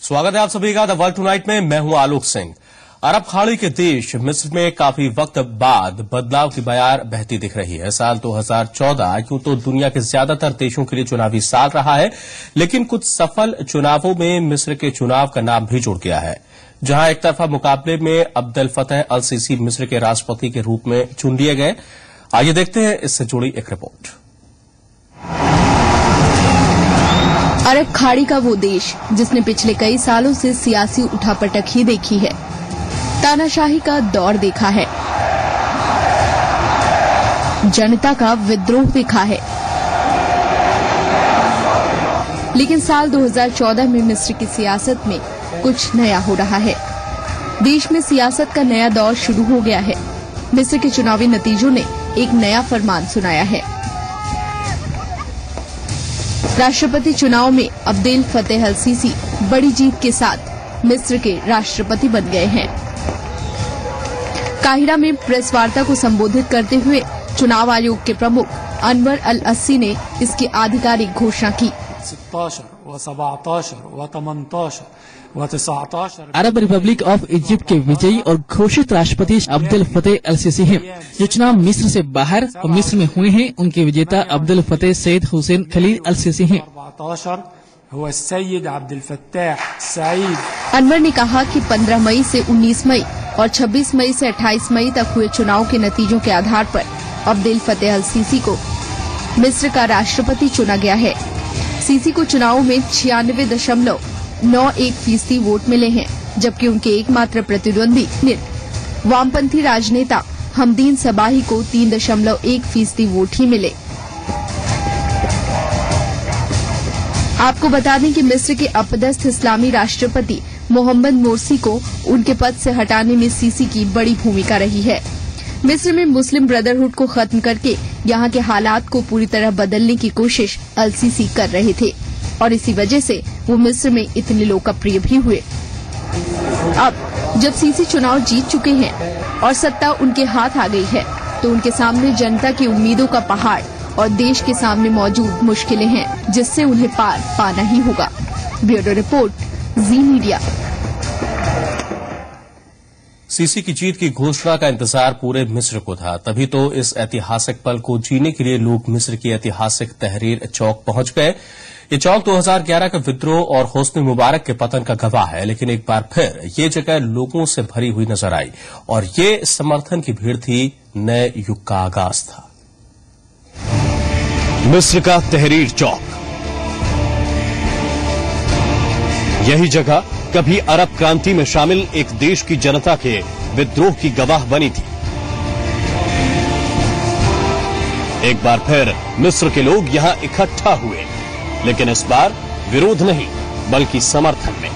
स्वागत है आप सभी का द वर्ल्ड टुनाइट में। मैं हूं आलोक सिंह। अरब खाड़ी के देश मिस्र में काफी वक्त बाद बदलाव की बयार बहती दिख रही है। साल 2014 यूं तो दुनिया के ज्यादातर देशों के लिए चुनावी साल रहा है, लेकिन कुछ सफल चुनावों में मिस्र के चुनाव का नाम भी जुड़ गया है, जहां एक तरफा मुकाबले में अब्देल फतेह अल सीसी मिस्र के राष्ट्रपति के रूप में चुन लिए गए। आइए देखते हैं इससे जुड़ी एक रिपोर्ट। अरब खाड़ी का वो देश जिसने पिछले कई सालों से सियासी उठापटक ही देखी है, तानाशाही का दौर देखा है, जनता का विद्रोह देखा है। लेकिन साल 2014 में मिस्र की सियासत में कुछ नया हो रहा है। देश में सियासत का नया दौर शुरू हो गया है। मिस्र के चुनावी नतीजों ने एक नया फरमान सुनाया है। राष्ट्रपति चुनाव में अब्देल फतेह अल सीसी बड़ी जीत के साथ मिस्र के राष्ट्रपति बन गए हैं। काहिरा में प्रेस वार्ता को संबोधित करते हुए चुनाव आयोग के प्रमुख अनवर अल अस्सी ने इसकी आधिकारिक घोषणा की। अरब रिपब्लिक ऑफ इजिप्ट के विजयी और घोषित राष्ट्रपति अब्देल फतेह अल सीसी हैं। जो चुनाव मिस्र से बाहर और मिस्र में हुए हैं, उनके विजेता अब्देल फतेह सैयद हुसैन खलील अल सीसी हैं। अनवर ने कहा कि 15 मई से 19 मई और 26 मई से 28 मई तक हुए चुनाव के नतीजों के आधार पर अब्देल फतेह अल सीसी को मिस्र का राष्ट्रपति चुना गया है। सीसी को चुनाव में 96.91% वोट मिले हैं, जबकि उनके एकमात्र प्रतिद्वंदी वामपंथी राजनेता हमदीन सबाही को 3.1% वोट ही मिले। आपको बता दें कि मिस्र के अपदस्थ इस्लामी राष्ट्रपति मोहम्मद मोर्सी को उनके पद से हटाने में सीसी की बड़ी भूमिका रही है। मिस्र में मुस्लिम ब्रदरहुड को खत्म करके यहाँ के हालात को पूरी तरह बदलने की कोशिश अल सीसी कर रहे थे और इसी वजह से वो मिस्र में इतने लोकप्रिय भी हुए। अब जब सीसी चुनाव जीत चुके हैं और सत्ता उनके हाथ आ गई है, तो उनके सामने जनता की उम्मीदों का पहाड़ और देश के सामने मौजूद मुश्किलें हैं, जिससे उन्हें पार पाना ही होगा। ब्यूरो रिपोर्ट, जी मीडिया। सीसी की जीत की घोषणा का इंतजार पूरे मिस्र को था, तभी तो इस ऐतिहासिक पल को जीने के लिए लोग मिस्र की ऐतिहासिक तहरीर चौक पहुंच गए। ये चौक 2011 के विद्रोह और होस्नी मुबारक के पतन का गवाह है, लेकिन एक बार फिर ये जगह लोगों से भरी हुई नजर आई और ये समर्थन की भीड़ थी, नए युग का आगाज था। मिस्र का तहरीर चौक, यही जगह कभी अरब क्रांति में शामिल एक देश की जनता के विद्रोह की गवाह बनी थी। एक बार फिर मिस्र के लोग यहां इकट्ठा हुए, लेकिन इस बार विरोध नहीं बल्कि समर्थन में।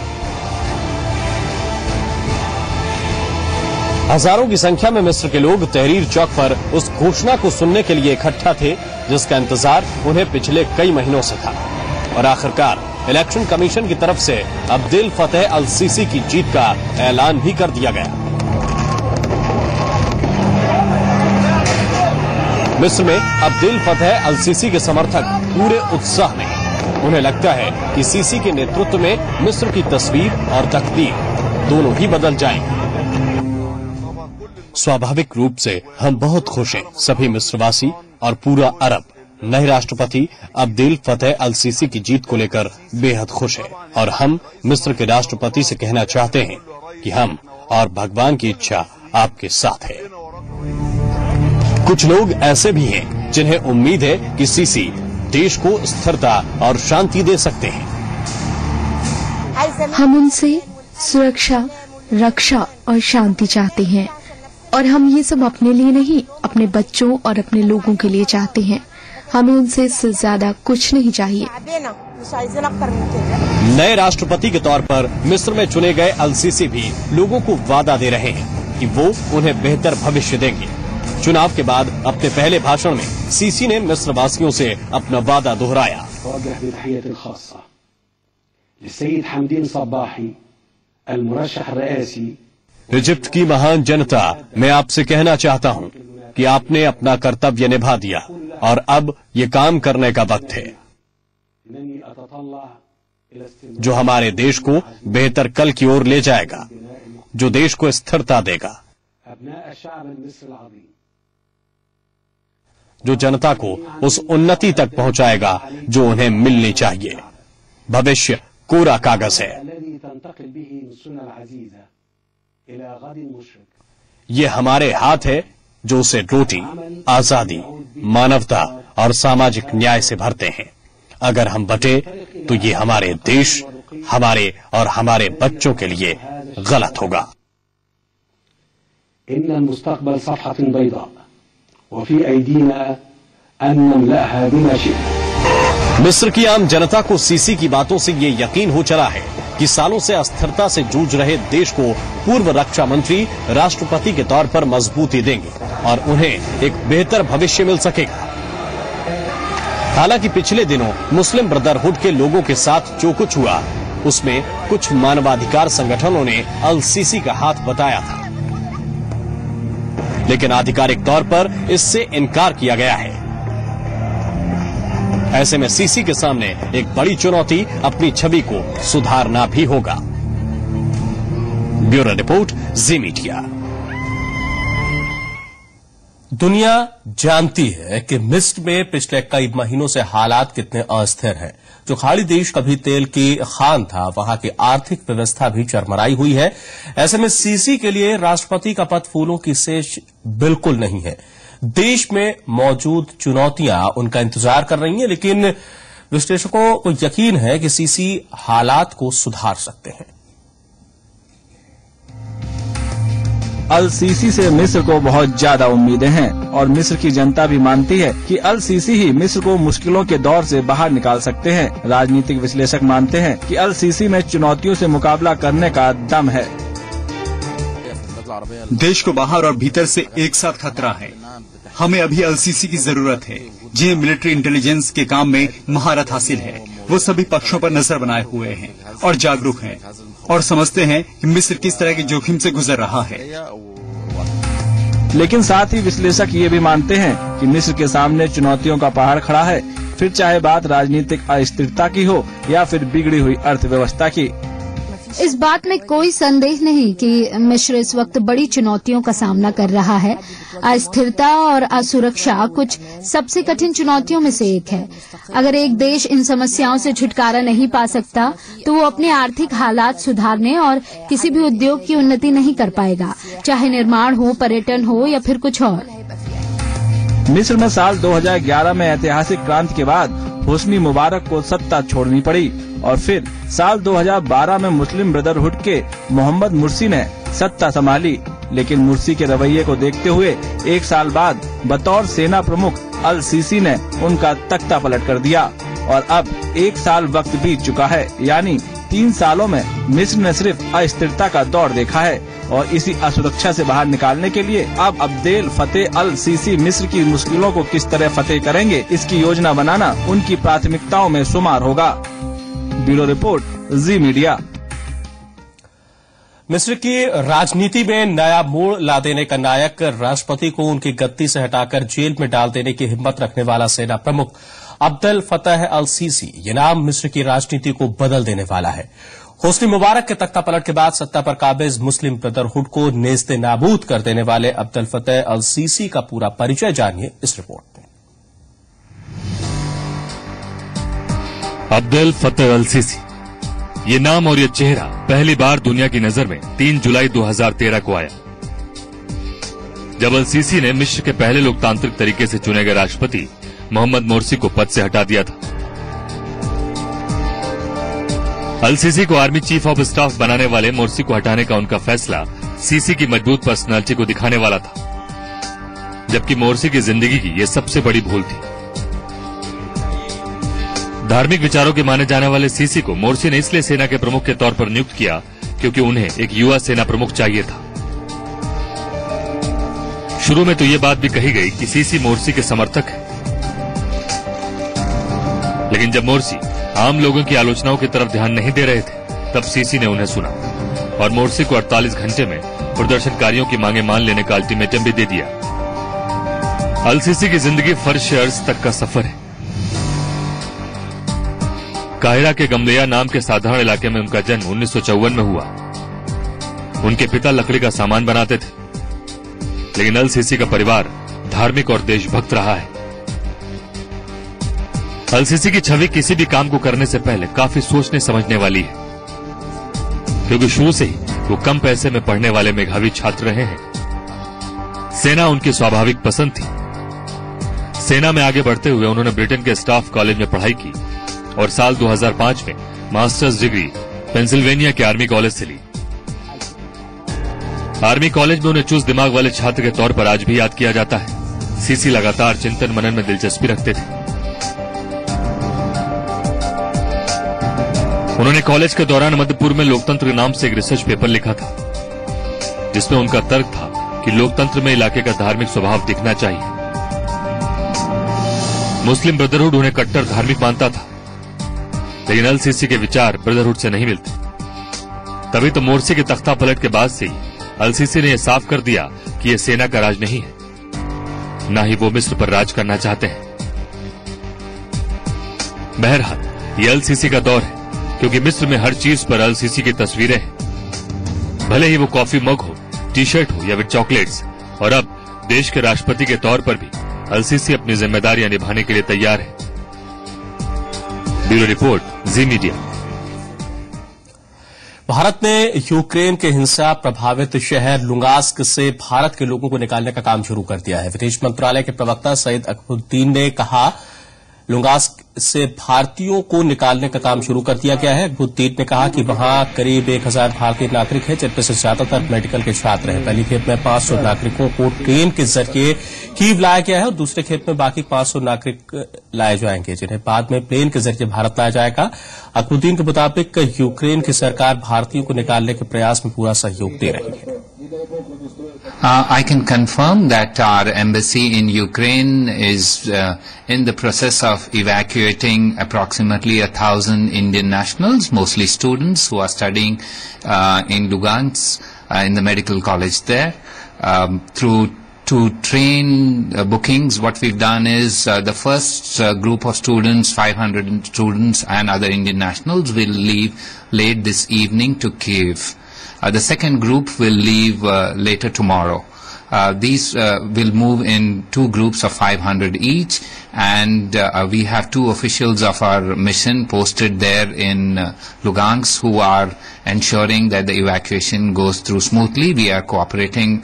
हजारों की संख्या में मिस्र के लोग तहरीर चौक पर उस घोषणा को सुनने के लिए इकट्ठा थे, जिसका इंतजार उन्हें पिछले कई महीनों से था और आखिरकार इलेक्शन कमीशन की तरफ से अब्देल फतेह अल सीसी की जीत का ऐलान भी कर दिया गया। मिस्र में अब्देल फतेह अल सीसी के समर्थक पूरे उत्साह में। उन्हें लगता है कि सीसी के नेतृत्व में मिस्र की तस्वीर और तकदीर दोनों ही बदल जाएंगी। स्वाभाविक रूप से हम बहुत खुश हैं, सभी मिस्रवासी और पूरा अरब नए राष्ट्रपति अब्देल फतेह अल सीसी की जीत को लेकर बेहद खुश है और हम मिस्र के राष्ट्रपति से कहना चाहते हैं कि हम और भगवान की इच्छा आपके साथ है। कुछ लोग ऐसे भी हैं जिन्हें उम्मीद है कि सीसी देश को स्थिरता और शांति दे सकते हैं। हम उनसे सुरक्षा, रक्षा और शांति चाहते हैं और हम ये सब अपने लिए नहीं, अपने बच्चों और अपने लोगों के लिए चाहते हैं। हमें उनसे इससे ज्यादा कुछ नहीं चाहिए। नए राष्ट्रपति के तौर पर मिस्र में चुने गए अल सीसी भी लोगों को वादा दे रहे हैं कि वो उन्हें बेहतर भविष्य देंगे। चुनाव के बाद अपने पहले भाषण में सीसी ने मिस्र वासियों से अपना वादा दोहराया। इजिप्ट की महान जनता, मैं आपसे कहना चाहता हूं कि आपने अपना कर्तव्य निभा दिया और अब ये काम करने का वक्त है। जो हमारे देश को बेहतर कल की ओर ले जाएगा, जो देश को स्थिरता देगा, जो जनता को उस उन्नति तक पहुंचाएगा जो उन्हें मिलनी चाहिए। भविष्य कोरा कागज है। ये हमारे हाथ है जो उसे रोटी, आजादी, मानवता और सामाजिक न्याय से भरते हैं। अगर हम बटे तो ये हमारे देश, हमारे और हमारे बच्चों के लिए गलत होगा। मिस्र की आम जनता को सीसी की बातों से ये यकीन हो चला है कि सालों से अस्थिरता से जूझ रहे देश को पूर्व रक्षा मंत्री राष्ट्रपति के तौर पर मजबूती देंगे और उन्हें एक बेहतर भविष्य मिल सकेगा। हालांकि पिछले दिनों मुस्लिम ब्रदरहुड के लोगों के साथ जो कुछ हुआ, उसमें कुछ मानवाधिकार संगठनों ने अल सीसी का हाथ बताया था, लेकिन आधिकारिक तौर पर इससे इनकार किया गया है। ऐसे में सीसी के सामने एक बड़ी चुनौती अपनी छवि को सुधारना भी होगा। ब्यूरो रिपोर्ट, जी मीडिया। दुनिया जानती है कि मिस्र में पिछले कई महीनों से हालात कितने अस्थिर हैं। जो खाड़ी देश कभी तेल की खान था, वहां की आर्थिक व्यवस्था भी चरमराई हुई है। ऐसे में सीसी के लिए राष्ट्रपति का पद फूलों की सेज बिल्कुल नहीं है। देश में मौजूद चुनौतियां उनका इंतजार कर रही हैं, लेकिन विश्लेषकों को यकीन है कि सीसी हालात को सुधार सकते हैं। अल सीसी से मिस्र को बहुत ज्यादा उम्मीदें हैं और मिस्र की जनता भी मानती है कि अल सीसी ही मिस्र को मुश्किलों के दौर से बाहर निकाल सकते हैं। राजनीतिक विश्लेषक मानते हैं कि अल सीसी में चुनौतियों से मुकाबला करने का दम है। देश को बाहर और भीतर से एक साथ खतरा है। हमें अभी अल सीसी की जरूरत है, जिन्हें मिलिट्री इंटेलिजेंस के काम में महारत हासिल है। वो सभी पक्षों पर नजर बनाए हुए हैं और जागरूक हैं और समझते हैं कि मिस्र किस तरह के जोखिम से गुजर रहा है। लेकिन साथ ही विश्लेषक ये भी मानते हैं कि मिस्र के सामने चुनौतियों का पहाड़ खड़ा है, फिर चाहे बात राजनीतिक अस्थिरता की हो या फिर बिगड़ी हुई अर्थव्यवस्था की। इस बात में कोई संदेह नहीं कि मिस्र इस वक्त बड़ी चुनौतियों का सामना कर रहा है। अस्थिरता और असुरक्षा कुछ सबसे कठिन चुनौतियों में से एक है। अगर एक देश इन समस्याओं से छुटकारा नहीं पा सकता तो वो अपने आर्थिक हालात सुधारने और किसी भी उद्योग की उन्नति नहीं कर पाएगा, चाहे निर्माण हो, पर्यटन हो या फिर कुछ और। मिस्र में साल 2011 में ऐतिहासिक क्रांति के बाद होस्नी मुबारक को सत्ता छोड़नी पड़ी और फिर साल 2012 में मुस्लिम ब्रदरहुड के मोहम्मद मुर्सी ने सत्ता संभाली। लेकिन मुर्सी के रवैये को देखते हुए एक साल बाद बतौर सेना प्रमुख अल सीसी ने उनका तख्ता पलट कर दिया और अब एक साल वक्त बीत चुका है। यानी 3 सालों में मिस्र ने सिर्फ अस्थिरता का दौर देखा है और इसी असुरक्षा से बाहर निकालने के लिए अब अब्देल फतेह अल सीसी मिस्र की मुश्किलों को किस तरह फतेह करेंगे, इसकी योजना बनाना उनकी प्राथमिकताओं में शुमार होगा। ब्यूरो रिपोर्ट, जी मीडिया। मिस्र की राजनीति में नया मोड़ ला देने का नायक, राष्ट्रपति को उनकी गद्दी से हटाकर जेल में डाल देने की हिम्मत रखने वाला सेना प्रमुख अब्देल फतेह अल सीसी, ये नाम मिस्र की राजनीति को बदल देने वाला है। होस्नी मुबारक के तख्ता पलट के बाद सत्ता पर काबिज मुस्लिम ब्रदरहुड को नेस्ते नाबूद कर देने वाले अब्देल फतेह अल सीसी का पूरा परिचय जानिए इस रिपोर्ट में। अब्देल फतेह अल सीसी, ये नाम और ये चेहरा पहली बार दुनिया की नजर में 3 जुलाई 2013 को आया, जब अल सीसी ने मिस्र के पहले लोकतांत्रिक तरीके से चुने गए राष्ट्रपति मोहम्मद मोर्सी को पद से हटा दिया था। अल सीसी को आर्मी चीफ ऑफ स्टाफ बनाने वाले मोर्सी को हटाने का उनका फैसला सीसी की मजबूत पर्सनालिटी को दिखाने वाला था, जबकि मोर्सी की जिंदगी की यह सबसे बड़ी भूल थी। धार्मिक विचारों के माने जाने वाले सीसी को मोर्सी ने इसलिए सेना के प्रमुख के तौर पर नियुक्त किया क्योंकि उन्हें एक युवा सेना प्रमुख चाहिए था। शुरू में तो ये बात भी कही गई कि सीसी मोर्सी के समर्थक है, लेकिन जब मोर्सी आम लोगों की आलोचनाओं की तरफ ध्यान नहीं दे रहे थे, तब सीसी ने उन्हें सुना और मोर्सी को 48 घंटे में प्रदर्शनकारियों की मांगे मान लेने का अल्टीमेटम भी दे दिया। अल सीसी की जिंदगी फर्श से अर्श तक का सफर है। काहिरा के गमलिया नाम के साधारण इलाके में उनका जन्म 1954 में हुआ। उनके पिता लकड़ी का सामान बनाते थे, लेकिन अल सीसी का परिवार धार्मिक और देशभक्त रहा है। अल सीसी की छवि किसी भी काम को करने से पहले काफी सोचने समझने वाली है, क्योंकि शुरू से ही वो कम पैसे में पढ़ने वाले मेधावी छात्र रहे हैं। सेना उनकी स्वाभाविक पसंद थी। सेना में आगे बढ़ते हुए उन्होंने ब्रिटेन के स्टाफ कॉलेज में पढ़ाई की और साल 2005 में मास्टर्स डिग्री पेंसिल्वेनिया के आर्मी कॉलेज से ली। आर्मी कॉलेज में उन्हें चुस्त दिमाग वाले छात्र के तौर पर आज भी याद किया जाता है। सीसी लगातार चिंतन मनन में दिलचस्पी रखते थे। उन्होंने कॉलेज के दौरान मध्यपूर्व में लोकतंत्र नाम से एक रिसर्च पेपर लिखा था, जिसमें उनका तर्क था कि लोकतंत्र में इलाके का धार्मिक स्वभाव दिखना चाहिए। मुस्लिम ब्रदरहुड उन्हें कट्टर धार्मिक मानता था, लेकिन अल सीसी के विचार ब्रदरहुड से नहीं मिलते। तभी तो मोर्सी के तख्ता पलट के बाद से ही अल सीसी ने यह साफ कर दिया कि यह सेना का राज नहीं है, न ही वो मिस्र पर राज करना चाहते हैं। बहरहाल ये अल सीसी का दौर है, क्योंकि मिस्र में हर चीज पर अल सीसी की तस्वीरें हैं, भले ही वो कॉफी मग हो, टी शर्ट हो या फिर चॉकलेट्स। और अब देश के राष्ट्रपति के तौर पर भी अल सीसी अपनी जिम्मेदारियां निभाने के लिए तैयार है। ब्यूरो रिपोर्ट, जी मीडिया। भारत ने यूक्रेन के हिंसा प्रभावित शहर लुगांस्क से भारत के लोगों को निकालने का काम शुरू कर दिया है। विदेश मंत्रालय के प्रवक्ता सईद अकबरुद्दीन ने कहा, लुगांस्क से भारतीयों को निकालने का काम शुरू कर दिया गया है। अकबरुद्दीन ने कहा कि वहां करीब 1000 भारतीय नागरिक हैं, जिनमें से ज्यादातर मेडिकल के छात्र हैं। पहली खेप में 500 नागरिकों को ट्रेन के जरिए कीव लाया गया है और दूसरे खेप में बाकी 500 नागरिक लाए जाएंगे, जिन्हें बाद में प्लेन के जरिए भारत लाया जाएगा। अकबरुद्दीन के मुताबिक यूक्रेन की सरकार भारतीयों को निकालने के प्रयास में पूरा सहयोग दे रही है। I can confirm that our embassy in Ukraine is in the process of evacuating approximately 1,000 Indian nationals, mostly students who are studying in Lugansk in the medical college there. Through two train bookings, what we've done is the first group of students, 500 students and other Indian nationals, will leave late this evening to Kyiv. The second group will leave later tomorrow. These will move in two groups of 500 each, and we have two officials of our mission posted there in Lugansk who are ensuring that the evacuation goes through smoothly. We are cooperating.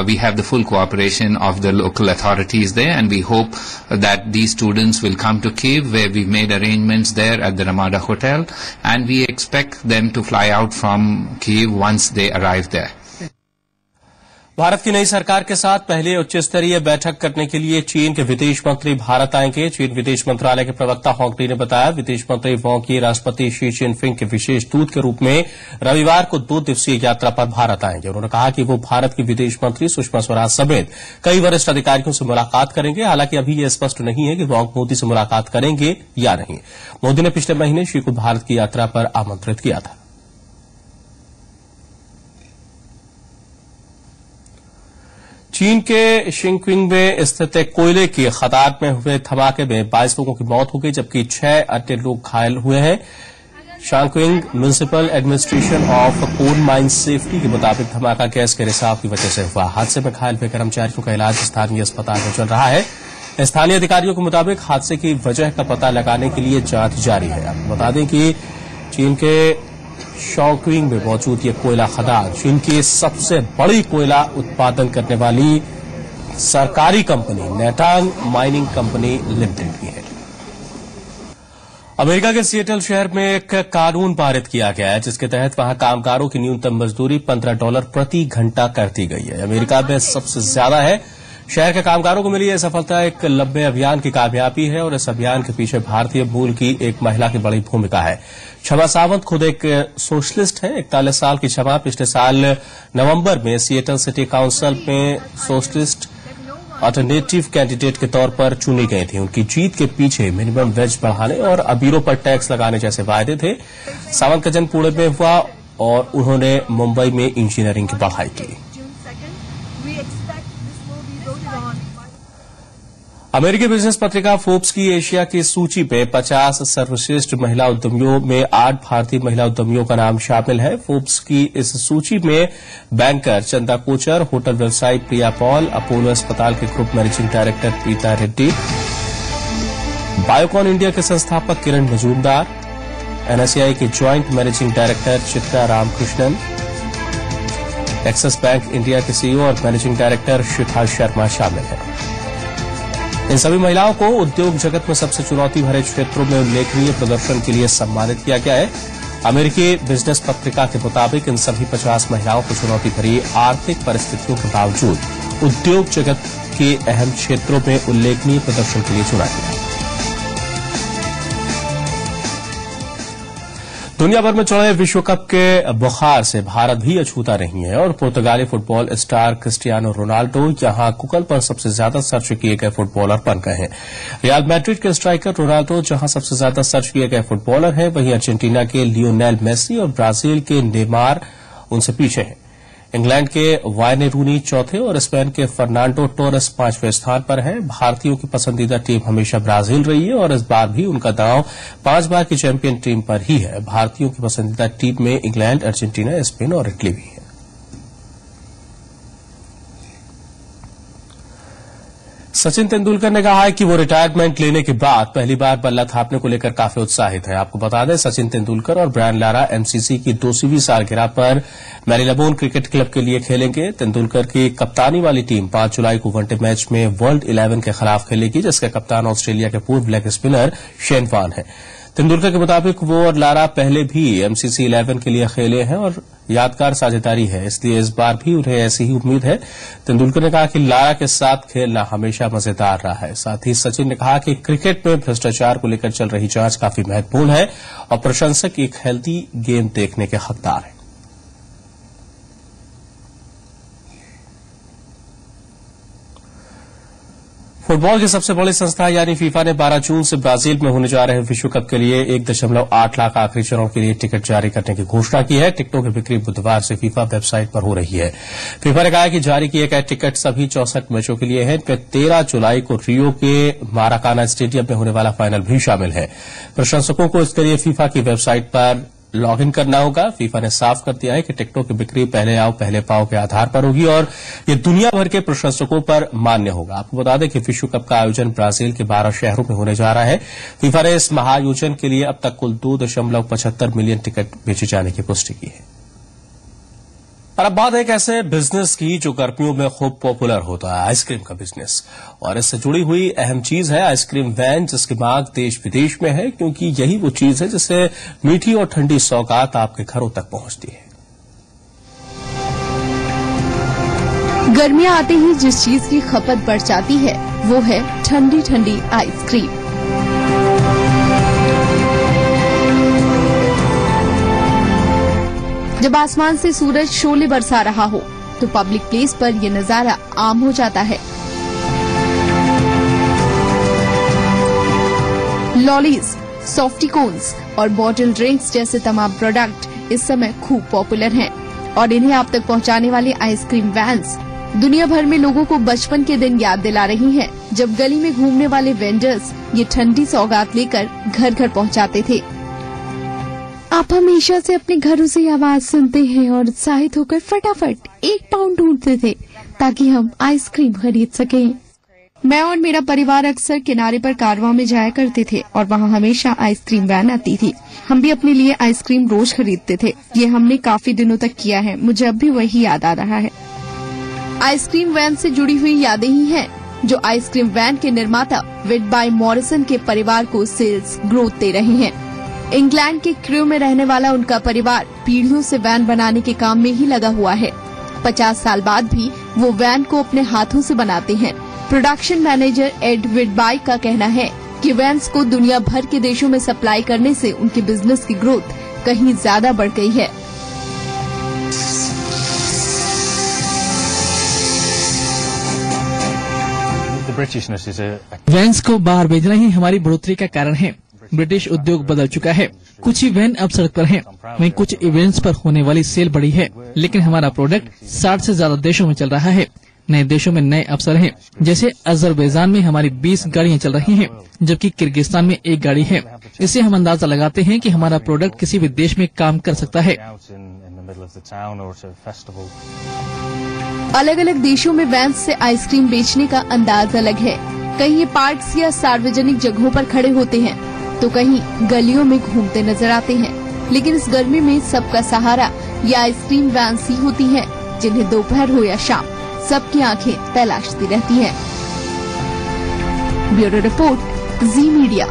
We have the full cooperation of the local authorities there, and we hope that these students will come to Kyiv, where we've made arrangements there at the Ramada Hotel, and we expect them to fly out from Kyiv once they arrive there. Bharat की नई सरकार के साथ पहले उच्च स्तरीय बैठक करने के लिए चीन के विदेश मंत्री भारत आएंगे। चीन विदेश मंत्रालय के प्रवक्ता होंगटी ने बताया, विदेश मंत्री वॉन्ग की राष्ट्रपति शी जिनपिंग के विशेष दूत के रूप में रविवार को 2 दिवसीय यात्रा पर भारत आएंगे। उन्होंने कहा कि वो भारत की विदेश मंत्री सुषमा स्वराज समेत कई वरिष्ठ अधिकारियों से मुलाकात करेंगे। हालांकि अभी यह स्पष्ट नहीं है कि वॉन्ग मोदी से मुलाकात करेंगे या नहीं। मोदी ने पिछले महीने शी को भारत की यात्रा पर आमंत्रित किया था। चीन के शिंक्विंग में स्थित एक कोयले की खदान में हुए धमाके में 22 लोगों की मौत हो गई, जबकि 6 अन्य लोग घायल हुए हैं। Chongqing municipal administration of coal mine safety के मुताबिक धमाका गैस के रिसाव की वजह से हुआ। हादसे में घायल हुए कर्मचारियों का इलाज स्थानीय अस्पताल में चल रहा है। स्थानीय अधिकारियों के मुताबिक हादसे की वजह का पता लगाने के लिए जांच जारी है। आपको बता दें कि चीन के शॉक्विंग में मौजूद ये कोयला खदान चीन की सबसे बड़ी कोयला उत्पादन करने वाली सरकारी कंपनी नेटांग माइनिंग कंपनी लिमिटेड की है। अमेरिका के सिएटल शहर में एक कानून पारित किया गया है, जिसके तहत वहां कामगारों की न्यूनतम मजदूरी $15 प्रति घंटा कर दी गई है। अमेरिका में सबसे ज्यादा है। शहर के कामगारों को मिली यह सफलता एक लंबे अभियान की कामयाबी है और इस अभियान के पीछे भारतीय मूल की एक महिला की बड़ी भूमिका है। क्षमा सावंत खुद एक सोशलिस्ट है। 41 साल की क्षमा पिछले साल नवंबर में सिएटल सिटी काउंसिल में सोशलिस्ट अल्टरनेटिव कैंडिडेट के तौर पर चुनी गई थी। उनकी जीत के पीछे मिनिमम वेज बढ़ाने और अबीरों पर टैक्स लगाने जैसे वायदे थे। सावंत का जन्म पुणे में हुआ और उन्होंने मुंबई में इंजीनियरिंग की पढ़ाई की। अमेरिकी बिजनेस पत्रिका फोर्ब्स की एशिया की सूची में 50 सर्वश्रेष्ठ महिला उद्यमियों में 8 भारतीय महिला उद्यमियों का नाम शामिल है। फोर्ब्स की इस सूची में बैंकर चंदा कोचर, होटल व्यवसायी प्रिया पॉल, अपोलो अस्पताल के group managing director Preeta Reddy, Biocon India के संस्थापक किरण मजूमदार, एनएसआई के joint managing director Chitra Ramakrishnan, axis bank India के सीईओ और मैनेजिंग डायरेक्टर शिखा शर्मा शामिल हैं। इन सभी महिलाओं को उद्योग जगत में सबसे चुनौती भरे क्षेत्रों में उल्लेखनीय प्रदर्शन के लिए सम्मानित किया गया है। अमेरिकी बिजनेस पत्रिका के मुताबिक इन सभी 50 महिलाओं को चुनौती भरी आर्थिक परिस्थितियों के बावजूद उद्योग जगत के अहम क्षेत्रों में उल्लेखनीय प्रदर्शन के लिए चुना गया। दुनिया भर में चल रहे विश्व कप के बुखार से भारत भी अछूता नहीं है और पुर्तगाली फुटबॉल स्टार क्रिस्टियानो रोनाल्डो यहां गूगल पर सबसे ज्यादा सर्च किए गए फुटबॉलर बन गए हैं। रियल मैड्रिड के स्ट्राइकर रोनाल्डो जहां सबसे ज्यादा सर्च किए गए फुटबॉलर हैं, वहीं अर्जेंटीना के लियोनेल मेसी और ब्राजील के नेमार उनसे पीछे हैं। इंग्लैंड के वायने रूनी चौथे और स्पेन के फर्नांडो टोरेस 5वें स्थान पर हैं। भारतीयों की पसंदीदा टीम हमेशा ब्राजील रही है और इस बार भी उनका दांव 5 बार की चैंपियन टीम पर ही है। भारतीयों की पसंदीदा टीम में इंग्लैंड, अर्जेंटीना, स्पेन और इटली भी है। सचिन तेंदुलकर ने कहा है कि वो रिटायरमेंट लेने के बाद पहली बार बल्ला थापने को लेकर काफी उत्साहित है। आपको बता दें, सचिन तेंदुलकर और ब्रायन लारा एमसीसी की 200वीं सालगिरह पर मैरीलेबोन क्रिकेट क्लब के लिए खेलेंगे। तेंदुलकर की कप्तानी वाली टीम 5 जुलाई को वनडे मैच में वर्ल्ड 11 के खिलाफ खेलेगी, जिसके कप्तान ऑस्ट्रेलिया के पूर्व लेग स्पिनर शेन वॉर्न है। तेंदुलकर के मुताबिक वो और लारा पहले भी एमसीसी 11 के लिए खेले हैं और यादगार साझेदारी है, इसलिए इस बार भी उन्हें ऐसी ही उम्मीद है। तेंदुलकर ने कहा कि लारा के साथ खेलना हमेशा मजेदार रहा है। साथ ही सचिन ने कहा कि क्रिकेट में भ्रष्टाचार को लेकर चल रही जांच काफी महत्वपूर्ण है और प्रशंसक एक हेल्दी गेम देखने के हकदार हैं। फुटबॉल की सबसे बड़ी संस्था यानी फीफा ने 12 जून से ब्राजील में होने जा रहे विश्व कप के लिए 1.8 लाख आखिरी चरण के लिए टिकट जारी करने की घोषणा की है। टिकटों की बिक्री बुधवार से फीफा वेबसाइट पर हो रही है। फीफा ने कहा है कि जारी किए गए टिकट सभी 64 मैचों के लिए हैं। इनमें 13 जुलाई को रियो के माराकाना स्टेडियम में होने वाला फाइनल भी शामिल है। प्रशंसकों को इसके लिए फीफा की वेबसाइट पर लॉग इन करना होगा। फीफा ने साफ कर दिया है कि टिकटों की बिक्री पहले आओ पहले पाओ के आधार पर होगी और ये दुनिया भर के प्रशंसकों पर मान्य होगा। आपको बता दें कि विश्व कप का आयोजन ब्राजील के 12 शहरों में होने जा रहा है। फीफा ने इस महाआयोजन के लिए अब तक कुल 2.75 मिलियन टिकट बेचे जाने की पुष्टि की है। और अब बात है एक ऐसे बिजनेस की जो गर्मियों में खूब पॉपुलर होता है, आइसक्रीम का बिजनेस। और इससे जुड़ी हुई अहम चीज है आइसक्रीम वैन, जिसकी मांग देश विदेश में है, क्योंकि यही वो चीज है जिससे मीठी और ठंडी सौगात आपके घरों तक पहुंचती है। गर्मियां आते ही जिस चीज की खपत बढ़ जाती है वो है ठंडी ठंडी आइसक्रीम। जब आसमान से सूरज शोले बरसा रहा हो तो पब्लिक प्लेस पर यह नजारा आम हो जाता है। लॉलीज, सॉफ्टी कोन्स और बॉटल ड्रिंक्स जैसे तमाम प्रोडक्ट इस समय खूब पॉपुलर हैं और इन्हें आप तक पहुंचाने वाली आइसक्रीम वैन्स दुनिया भर में लोगों को बचपन के दिन याद दिला रही हैं, जब गली में घूमने वाले वेंडर्स ये ठंडी सौगात लेकर घर घर पहुंचाते थे। आप हमेशा से अपने घरों से आवाज सुनते हैं और उत्साहित होकर फटाफट 1 पाउंड ढूंढते थे ताकि हम आइसक्रीम खरीद सकें। मैं और मेरा परिवार अक्सर किनारे पर कारवां में जाया करते थे और वहाँ हमेशा आइसक्रीम वैन आती थी। हम भी अपने लिए आइसक्रीम रोज खरीदते थे। ये हमने काफी दिनों तक किया है। मुझे अब भी वही याद आ रहा है। आइसक्रीम वैन से जुड़ी हुई यादें ही हैं जो आइसक्रीम वैन के निर्माता विटबाई मॉरिसन के परिवार को सेल्स ग्रोथ दे रहे हैं। इंग्लैंड के क्रू में रहने वाला उनका परिवार पीढ़ियों से वैन बनाने के काम में ही लगा हुआ है। 50 साल बाद भी वो वैन को अपने हाथों से बनाते हैं। प्रोडक्शन मैनेजर एड विटबाई का कहना है कि वैन्स को दुनिया भर के देशों में सप्लाई करने से उनके बिजनेस की ग्रोथ कहीं ज्यादा बढ़ गई है। वैन्स को बाहर भेजना ही हमारी बढ़ोतरी का कारण है। ब्रिटिश उद्योग बदल चुका है। कुछ ही वैन अब सड़क पर हैं, वहीं कुछ इवेंट्स पर होने वाली सेल बढ़ी है, लेकिन हमारा प्रोडक्ट 60 से ज्यादा देशों में चल रहा है। नए देशों में नए अवसर हैं। जैसे अजरबैजान में हमारी 20 गाड़ियां चल रही हैं, जबकि किर्गिस्तान में 1 गाड़ी है। इससे हम अंदाजा लगाते हैं कि हमारा प्रोडक्ट किसी भी देश में काम कर सकता है। अलग अलग देशों में वैन से आइसक्रीम बेचने का अंदाज अलग है। कहीं ये पार्क्स या सार्वजनिक जगहों पर खड़े होते हैं, तो कहीं गलियों में घूमते नजर आते हैं। लेकिन इस गर्मी में सबका सहारा ये आइसक्रीम वैन ही होती है, जिन्हें दोपहर हो या शाम सबकी आंखें तलाशती रहती हैं। ब्यूरो रिपोर्ट, जी मीडिया।